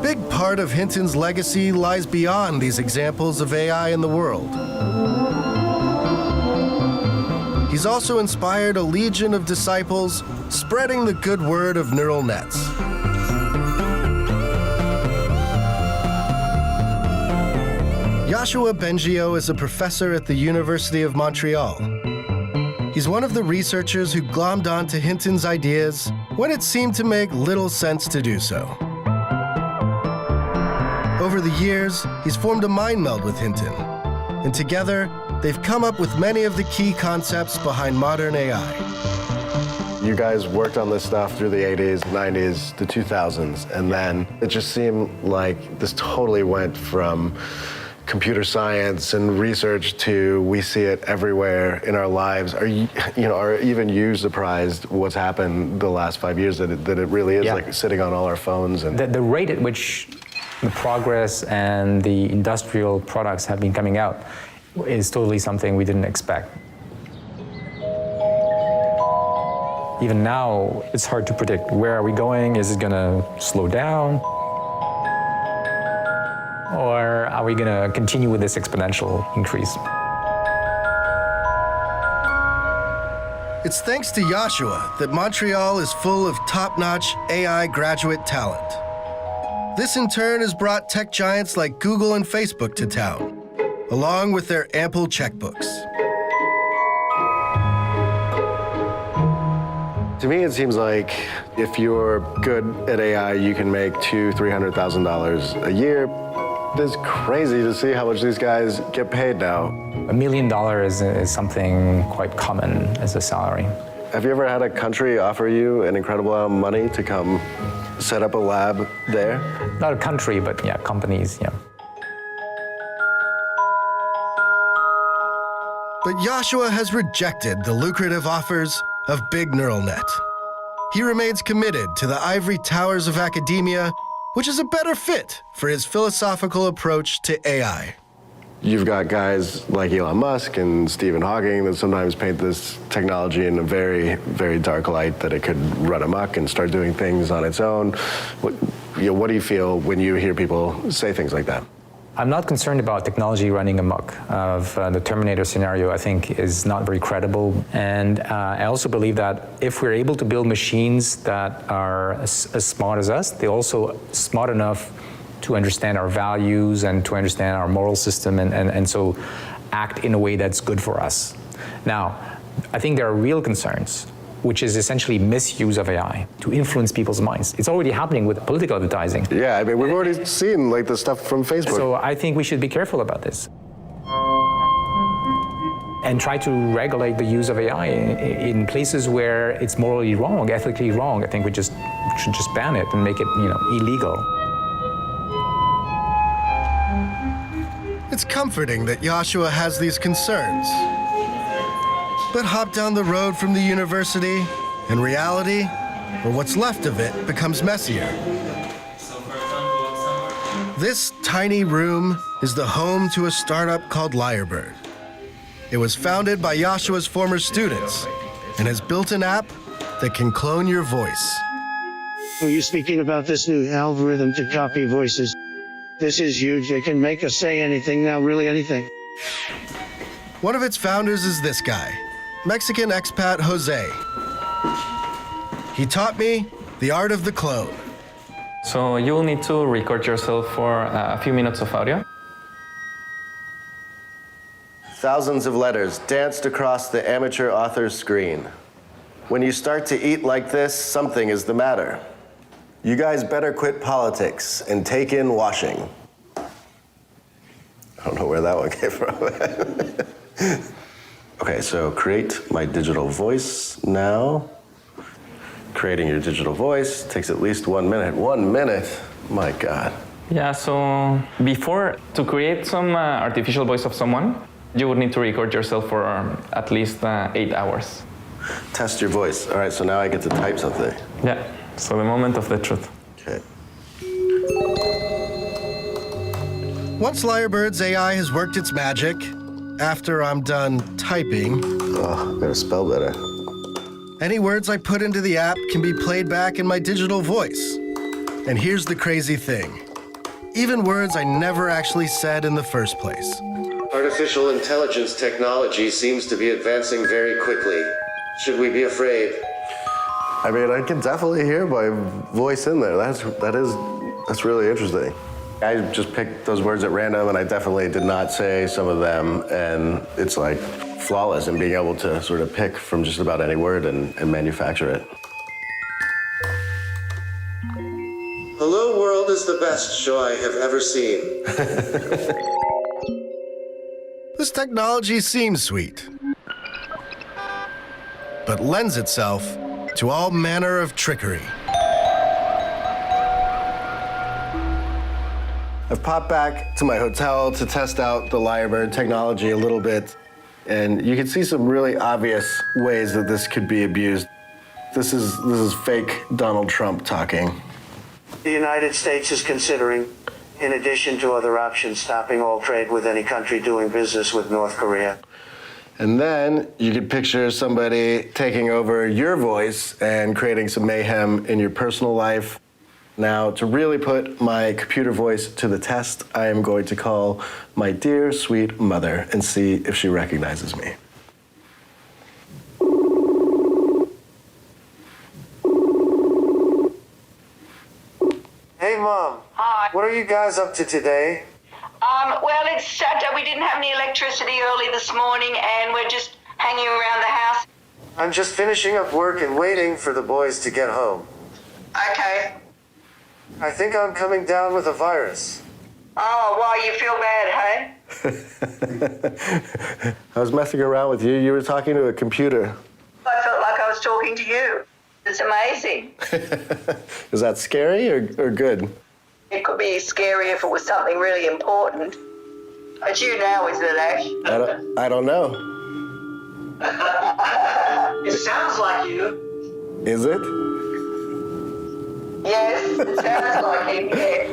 big part of Hinton's legacy lies beyond these examples of AI in the world. He's also inspired a legion of disciples spreading the good word of neural nets. Yoshua Bengio is a professor at the University of Montreal. He's one of the researchers who glommed onto Hinton's ideas when it seemed to make little sense to do so. Over the years, he's formed a mind meld with Hinton, and together, they've come up with many of the key concepts behind modern AI. You guys worked on this stuff through the 80s, 90s, the 2000s, and then it just seemed like this totally went from computer science and research to we see it everywhere in our lives. Are even you surprised what's happened the last 5 years that it really is like sitting on all our phones? And the rate at which the progress and the industrial products have been coming out is totally something we didn't expect. Even now, it's hard to predict. Where are we going? Is it gonna slow down? Or are we gonna continue with this exponential increase? It's thanks to Yoshua that Montreal is full of top-notch AI graduate talent. This in turn has brought tech giants like Google and Facebook to town, along with their ample checkbooks. to me, it seems like if you're good at AI, you can make $200,000–300,000 a year. It's crazy to see how much these guys get paid now. $1 million is something quite common as a salary. Have you ever had a country offer you an incredible amount of money to come set up a lab there? Not a country, but yeah, companies, yeah. But Yoshua has rejected the lucrative offers of big neural net. He remains committed to the ivory towers of academia, which is a better fit for his philosophical approach to AI. You've got guys like Elon Musk and Stephen Hawking that sometimes paint this technology in a very, very dark light, that it could run amok and start doing things on its own. What do you feel when you hear people say things like that? I'm not concerned about technology running amok. The Terminator scenario, I think, is not very credible. And I also believe that if we're able to build machines that are as smart as us, they're also smart enough to understand our values and to understand our moral system and so act in a way that's good for us. Now, I think there are real concerns, which is essentially misuse of AI to influence people's minds. It's already happening with political advertising. Yeah, I mean, we've already seen like the stuff from Facebook. So I think we should be careful about this and try to regulate the use of AI in places where it's morally wrong, ethically wrong. I think we should just ban it and make it, illegal. It's comforting that Yoshua has these concerns. But hop down the road from the university, and reality, or what's left of it, becomes messier. This tiny room is the home to a startup called Lyrebird. It was founded by Yoshua's former students and has built an app that can clone your voice. Are you speaking about this new algorithm to copy voices? This is huge. It can make us say anything now, really anything. One of its founders is this guy, Mexican expat Jose. He taught me the art of the clone. So you will need to record yourself for a few minutes of audio. Thousands of letters danced across the amateur author's screen. When you start to eat like this, something is the matter. You guys better quit politics and take in washing. I don't know where that one came from. Okay, so create my digital voice now. Creating your digital voice takes at least 1 minute. 1 minute? My God. Yeah, so before, to create some artificial voice of someone, you would need to record yourself for at least 8 hours. Test your voice. All right, so now I get to type something. Yeah, so the moment of the truth. Okay. Once Lyrebird's AI has worked its magic, after I'm done typing, Oh, gotta spell better. any words I put into the app can be played back in my digital voice. And here's the crazy thing. even words I never actually said in the first place. Artificial intelligence technology seems to be advancing very quickly. Should we be afraid? I mean, I can definitely hear my voice in there. That's really interesting. I just picked those words at random, and I definitely did not say some of them, and it's like flawless in being able to sort of pick from just about any word and manufacture it. Hello World is the best show I have ever seen. This technology seems sweet, but lends itself to all manner of trickery. I've popped back to my hotel to test out the Lyrebird technology a little bit, and you can see some really obvious ways that this could be abused. This is fake Donald Trump talking. The United States is considering, in addition to other options, stopping all trade with any country doing business with North Korea. And then you could picture somebody taking over your voice and creating some mayhem in your personal life. Now, to really put my computer voice to the test, I am going to call my dear, sweet mother and see if she recognizes me. Hey, Mom. Hi. What are you guys up to today? Well, it's Saturday. We didn't have any electricity early this morning, and we're just hanging around the house. I'm just finishing up work and waiting for the boys to get home. Okay. I think I'm coming down with a virus. Oh, well, you feel bad, hey? I was messing around with you. You were talking to a computer. I felt like I was talking to you. It's amazing. Is that scary or good? It could be scary if it was something really important. It's you now, isn't it, Ash? I don't know. It sounds like you. Is it? Yes, it sounds like him, yeah.